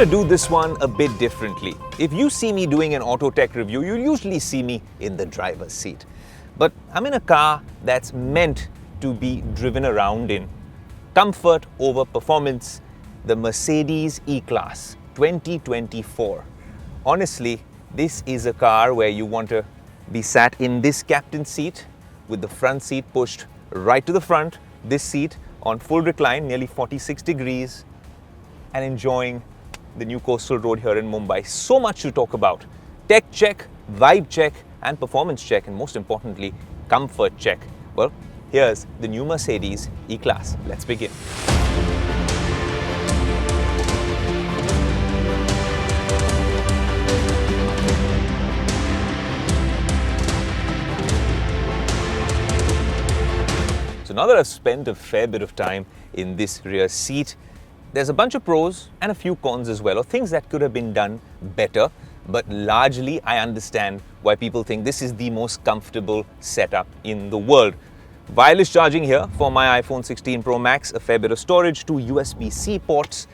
to do this one a bit differently. If you see me doing an auto tech review, you usually see me in the driver's seat. But I'm in a car that's meant to be driven around in. Comfort over performance, the Mercedes E-Class 2024. Honestly, this is a car where you want to be sat in this captain's seat with the front seat pushed right to the front, this seat on full recline, nearly 46 degrees, and enjoying the new coastal road here in Mumbai. So much to talk about. Tech check, vibe check, and performance check, and most importantly, comfort check. Well, here's the new Mercedes E-Class. Let's begin. So now that I've spent a fair bit of time in this rear seat, there's a bunch of pros and a few cons as well, or things that could have been done better. But largely, I understand why people think this is the most comfortable setup in the world. Wireless charging here for my iPhone 16 Pro Max, a fair bit of storage, 2 USB-C ports,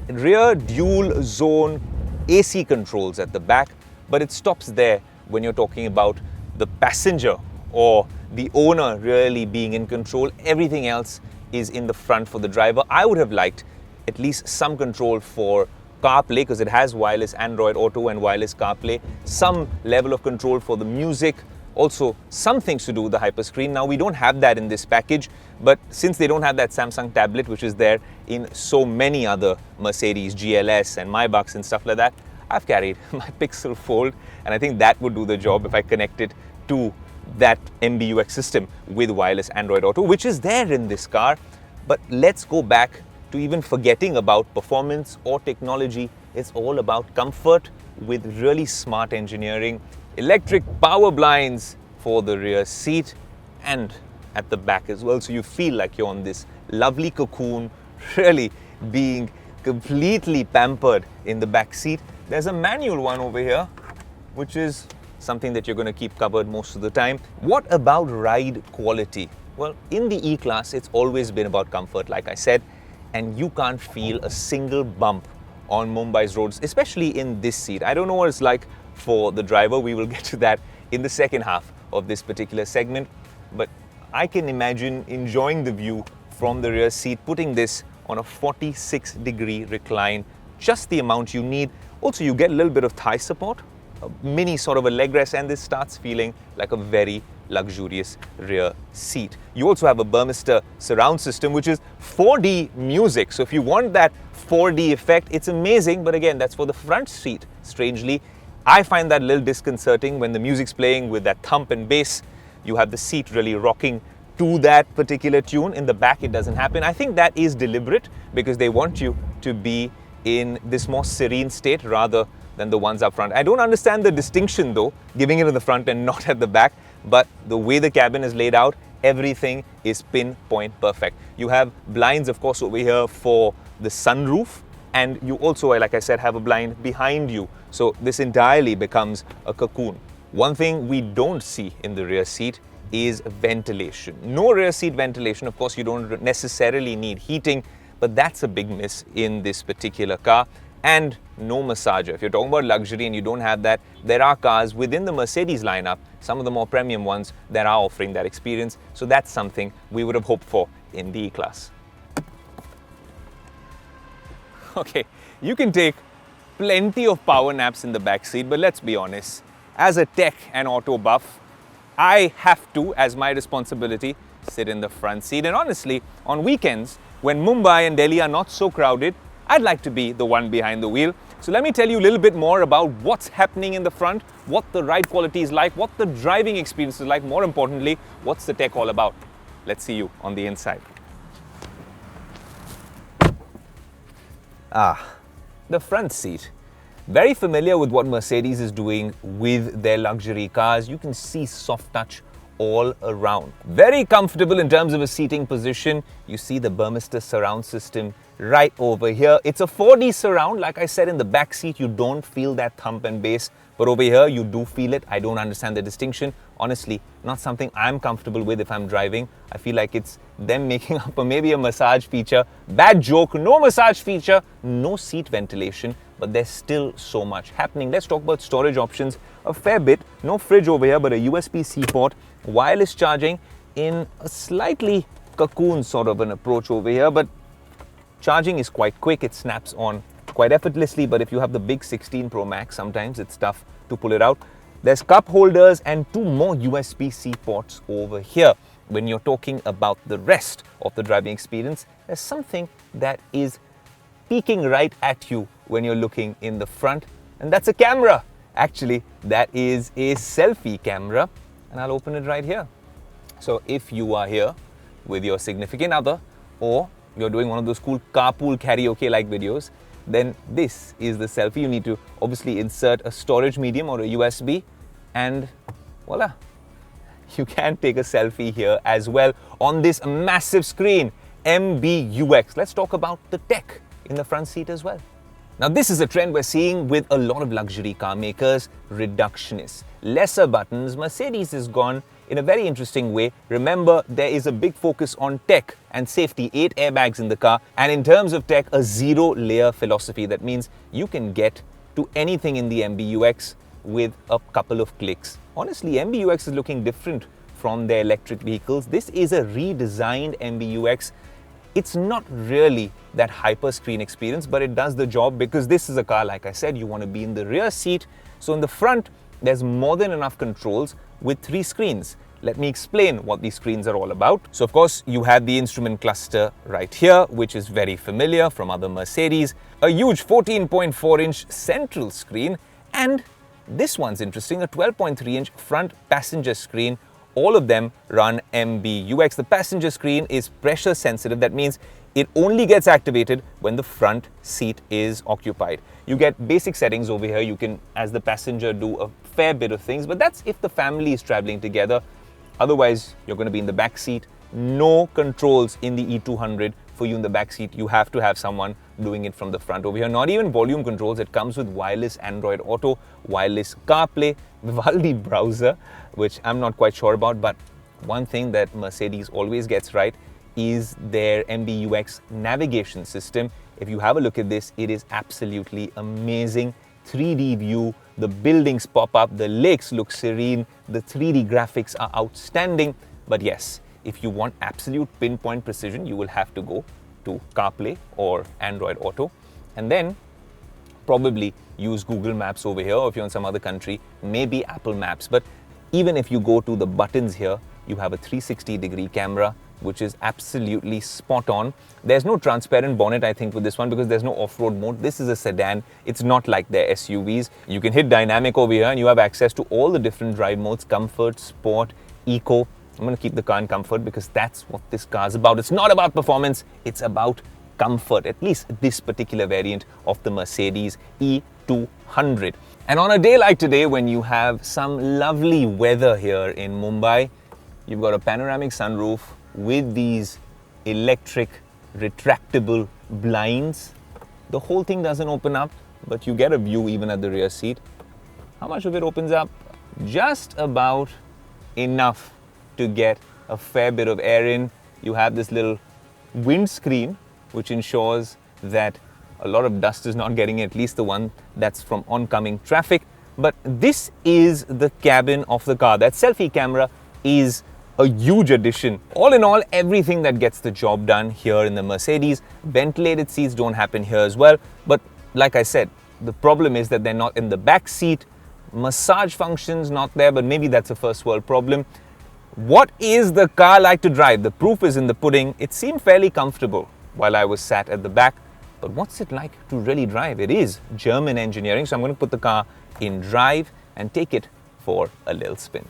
rear dual zone AC controls at the back, but it stops there when you're talking about the passenger or the owner really being in control. Everything else is in the front for the driver. I would have liked at least some control for CarPlay, because it has wireless Android Auto and wireless CarPlay, some level of control for the music, also some things to do with the hyperscreen. Now, we don't have that in this package, but since they don't have that Samsung tablet, which is there in so many other Mercedes GLS and Maybachs and stuff like that, I've carried my Pixel Fold, and I think that would do the job if I connect it to that MBUX system with wireless Android Auto, which is there in this car. But let's go back to even forgetting about performance or technology. It's all about comfort with really smart engineering, electric power blinds for the rear seat and at the back as well. So you feel like you're on this lovely cocoon, really being completely pampered in the back seat. There's a manual one over here, which is something that you're going to keep covered most of the time. What about ride quality? Well, in the E-Class, it's always been about comfort, like I said, and you can't feel a single bump on Mumbai's roads, especially in this seat. I don't know what it's like for the driver. We will get to that in the second half of this particular segment, but I can imagine enjoying the view from the rear seat, putting this on a 46-degree recline, just the amount you need. Also, you get a little bit of thigh support, a mini sort of a leg rest, and this starts feeling like a very luxurious rear seat. You also have a Burmester surround system, which is 4D music. So if you want that 4D effect, it's amazing. But again, that's for the front seat. Strangely, I find that a little disconcerting when the music's playing with that thump and bass. You have the seat really rocking to that particular tune. In the back, it doesn't happen. I think that is deliberate because they want you to be in this more serene state rather than the ones up front. I don't understand the distinction though, giving it in the front and not at the back, but the way the cabin is laid out, everything is pinpoint perfect. You have blinds, of course, over here for the sunroof, and you also, like I said, have a blind behind you. So this entirely becomes a cocoon. One thing we don't see in the rear seat is ventilation. No rear seat ventilation. Of course, you don't necessarily need heating, but that's a big miss in this particular car. And no massager. If you're talking about luxury and you don't have that, there are cars within the Mercedes lineup, some of the more premium ones, that are offering that experience. So that's something we would have hoped for in the E-Class. Okay, you can take plenty of power naps in the back seat, but let's be honest, as a tech and auto buff, I have to, as my responsibility, sit in the front seat. And honestly, on weekends, when Mumbai and Delhi are not so crowded, I'd like to be the one behind the wheel. So let me tell you a little bit more about what's happening in the front, what the ride quality is like, what the driving experience is like, more importantly, what's the tech all about. Let's see you on the inside. The front seat. Very familiar with what Mercedes is doing with their luxury cars. You can see soft touch all around. Very comfortable in terms of a seating position. You see the Burmester surround system right over here. It's a 4D surround. Like I said, in the back seat, you don't feel that thump and bass, but over here, you do feel it. I don't understand the distinction. Honestly, not something I'm comfortable with if I'm driving. I feel like it's them making up maybe a massage feature. Bad joke, no massage feature, no seat ventilation, but there's still so much happening. Let's talk about storage options a fair bit. No fridge over here, but a USB-C port, wireless charging in a slightly cocoon sort of an approach over here, but charging is quite quick. It snaps on quite effortlessly, but if you have the big 16 Pro Max, sometimes it's tough to pull it out. There's cup holders and 2 more USB-C ports over here. When you're talking about the rest of the driving experience, there's something that is peeking right at you when you're looking in the front, and that's a camera. Actually, that is a selfie camera, and I'll open it right here. So if you are here with your significant other, or you're doing one of those cool carpool karaoke-like videos, then this is the selfie. You need to obviously insert a storage medium or a USB, and voila, you can take a selfie here as well on this massive screen, MBUX. Let's talk about the tech in the front seat as well. Now, this is a trend we're seeing with a lot of luxury car makers, reductionists. Lesser buttons. Mercedes has gone in a very interesting way. Remember, there is a big focus on tech and safety, 8 airbags in the car. And in terms of tech, a 0-layer philosophy. That means you can get to anything in the MBUX with a couple of clicks. Honestly, MBUX is looking different from their electric vehicles. This is a redesigned MBUX. It's not really that hyperscreen experience, but it does the job because this is a car, like I said, you want to be in the rear seat. So in the front, there's more than enough controls with 3 screens. Let me explain what these screens are all about. So of course, you have the instrument cluster right here, which is very familiar from other Mercedes. A huge 14.4-inch central screen, and this one's interesting, a 12.3-inch front passenger screen. All of them run MBUX. The passenger screen is pressure sensitive. That means it only gets activated when the front seat is occupied. You get basic settings over here. You can, as the passenger, do a fair bit of things, but that's if the family is traveling together. Otherwise, you're going to be in the back seat. No controls in the E200 for you in the back seat. You have to have someone doing it from the front over here. Not even volume controls. It comes with wireless Android Auto, wireless CarPlay, Vivaldi browser, which I'm not quite sure about, but one thing that Mercedes always gets right is their MBUX navigation system. If you have a look at this, it is absolutely amazing. 3D view, the buildings pop up, the lakes look serene, the 3D graphics are outstanding. But yes, if you want absolute pinpoint precision, you will have to go to CarPlay or Android Auto, and then probably use Google Maps over here, or if you're in some other country, maybe Apple Maps. But even if you go to the buttons here, you have a 360-degree camera, which is absolutely spot on. There's no transparent bonnet, I think, with this one because there's no off-road mode. This is a sedan. It's not like their SUVs. You can hit dynamic over here and you have access to all the different drive modes: comfort, sport, eco. I'm going to keep the car in comfort because that's what this car is about. It's not about performance. It's about comfort, at least this particular variant of the Mercedes E200. And on a day like today, when you have some lovely weather here in Mumbai, you've got a panoramic sunroof with these electric retractable blinds. The whole thing doesn't open up, but you get a view even at the rear seat. How much of it opens up? Just about enough to get a fair bit of air in. You have this little windscreen, which ensures that a lot of dust is not getting in, at least the one that's from oncoming traffic. But this is the cabin of the car. That selfie camera is a huge addition. All in all, everything that gets the job done here in the Mercedes. Ventilated seats don't happen here as well. But like I said, the problem is that they're not in the back seat. Massage functions not there, but maybe that's a first world problem. What is the car like to drive? The proof is in the pudding. It seemed fairly comfortable while I was sat at the back. But what's it like to really drive? It is German engineering. So I'm going to put the car in drive and take it for a little spin.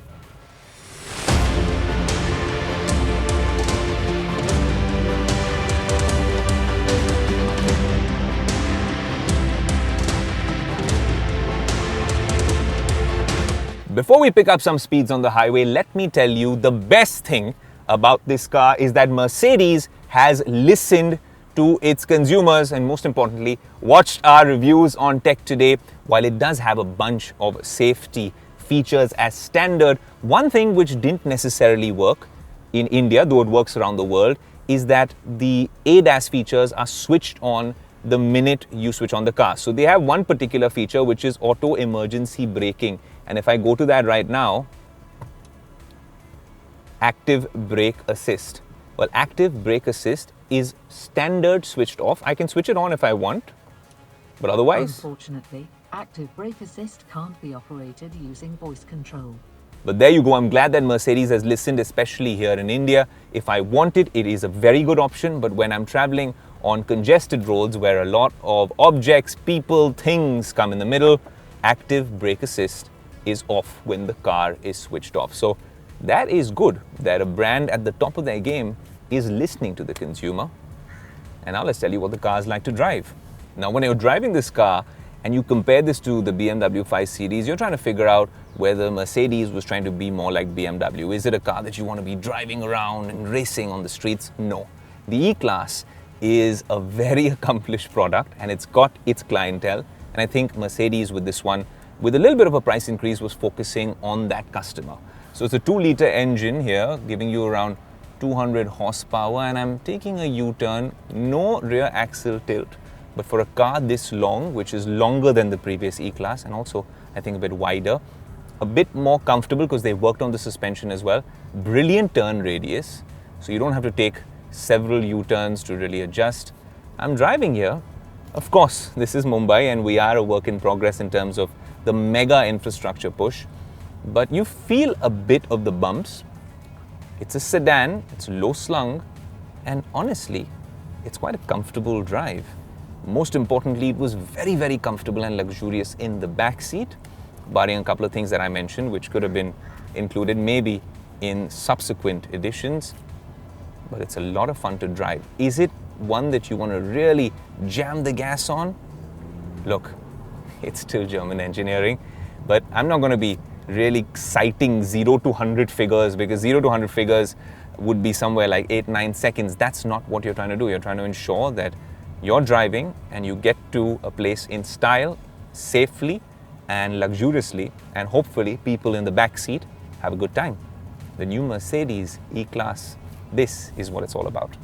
Before we pick up some speeds on the highway, let me tell you the best thing about this car is that Mercedes has listened to its consumers and most importantly, watched our reviews on Tech Today. While it does have a bunch of safety features as standard, one thing which didn't necessarily work in India, though it works around the world, is that the ADAS features are switched on the minute you switch on the car. So they have one particular feature which is auto emergency braking. And if I go to that right now, active brake assist. Well, active brake assist is standard switched off. I can switch it on if I want, but otherwise... Unfortunately, active brake assist can't be operated using voice control. But there you go. I'm glad that Mercedes has listened, especially here in India. If I want it, it is a very good option. But when I'm traveling on congested roads where a lot of objects, people, things come in the middle, active brake assist is off when the car is switched off. So that is good that a brand at the top of their game is listening to the consumer. And now let's tell you what the car is like to drive. Now, when you're driving this car and you compare this to the BMW 5 Series, you're trying to figure out whether Mercedes was trying to be more like BMW. Is it a car that you want to be driving around and racing on the streets? No. The E-Class is a very accomplished product and it's got its clientele. And I think Mercedes with this one, with a little bit of a price increase, was focusing on that customer. So it's a 2-liter engine here, giving you around 200 horsepower, and I'm taking a U-turn, no rear axle tilt. But for a car this long, which is longer than the previous E-Class and also I think a bit wider, a bit more comfortable because they worked on the suspension as well. Brilliant turn radius, so you don't have to take several U-turns to really adjust. I'm driving here. Of course, this is Mumbai and we are a work in progress in terms of the mega infrastructure push, but you feel a bit of the bumps. It's a sedan, it's low slung, and honestly, it's quite a comfortable drive. Most importantly, it was very, very comfortable and luxurious in the back seat, barring a couple of things that I mentioned, which could have been included maybe in subsequent editions. But it's a lot of fun to drive. Is it one that you want to really jam the gas on? Look, it's still German engineering, but I'm not going to be really citing 0 to 100 figures, because 0 to 100 figures would be somewhere like 8-9 seconds. That's not what you're trying to do. You're trying to ensure that you're driving and you get to a place in style, safely and luxuriously, and hopefully people in the back seat have a good time. The new Mercedes E-Class, this is what it's all about.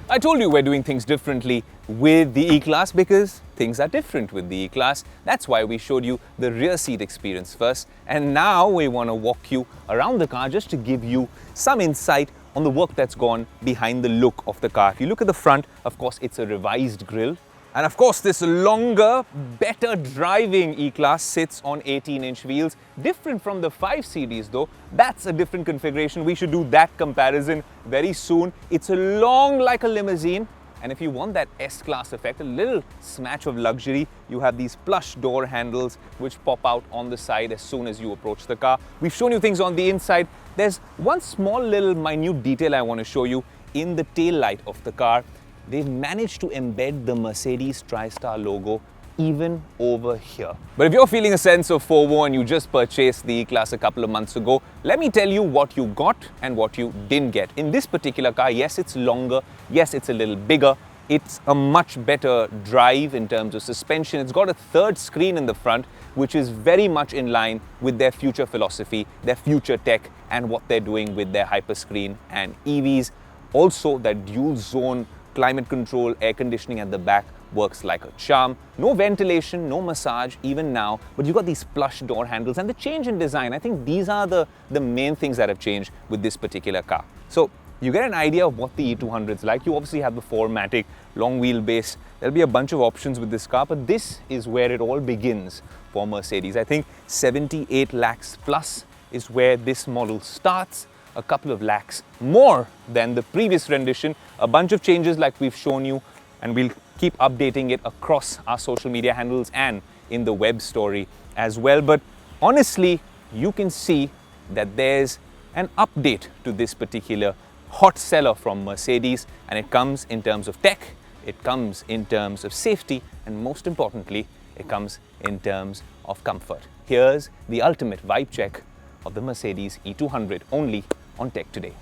I told you we're doing things differently with the E-Class because things are different with the E-Class. That's why we showed you the rear seat experience first. And now we want to walk you around the car just to give you some insight on the work that's gone behind the look of the car. If you look at the front, of course, it's a revised grille. And of course, this longer, better driving E-Class sits on 18-inch wheels. Different from the 5 Series though. That's a different configuration. We should do that comparison very soon. It's long like a limousine. And if you want that S-Class effect, a little smash of luxury, you have these plush door handles which pop out on the side as soon as you approach the car. We've shown you things on the inside. There's one small little minute detail I want to show you in the tail light of the car. They've managed to embed the Mercedes TriStar logo even over here. But if you're feeling a sense of FOMO and you just purchased the E-Class a couple of months ago, let me tell you what you got and what you didn't get. In this particular car, yes, it's longer, yes, it's a little bigger, it's a much better drive in terms of suspension. It's got a third screen in the front, which is very much in line with their future philosophy, their future tech, and what they're doing with their hyperscreen and EVs. Also, that dual zone climate control, air conditioning at the back works like a charm. No ventilation, no massage even now, but you've got these plush door handles and the change in design. I think these are the main things that have changed with this particular car. So you get an idea of what the E200 is like. You obviously have the 4MATIC, long wheelbase. There'll be a bunch of options with this car, but this is where it all begins for Mercedes. I think 78 lakhs plus is where this model starts. A couple of lakhs more than the previous rendition. A bunch of changes like we've shown you, and we'll keep updating it across our social media handles and in the web story as well. But honestly, you can see that there's an update to this particular hot seller from Mercedes, and it comes in terms of tech, it comes in terms of safety, and most importantly, it comes in terms of comfort. Here's the ultimate vibe check of the Mercedes E200 only on Tech Today.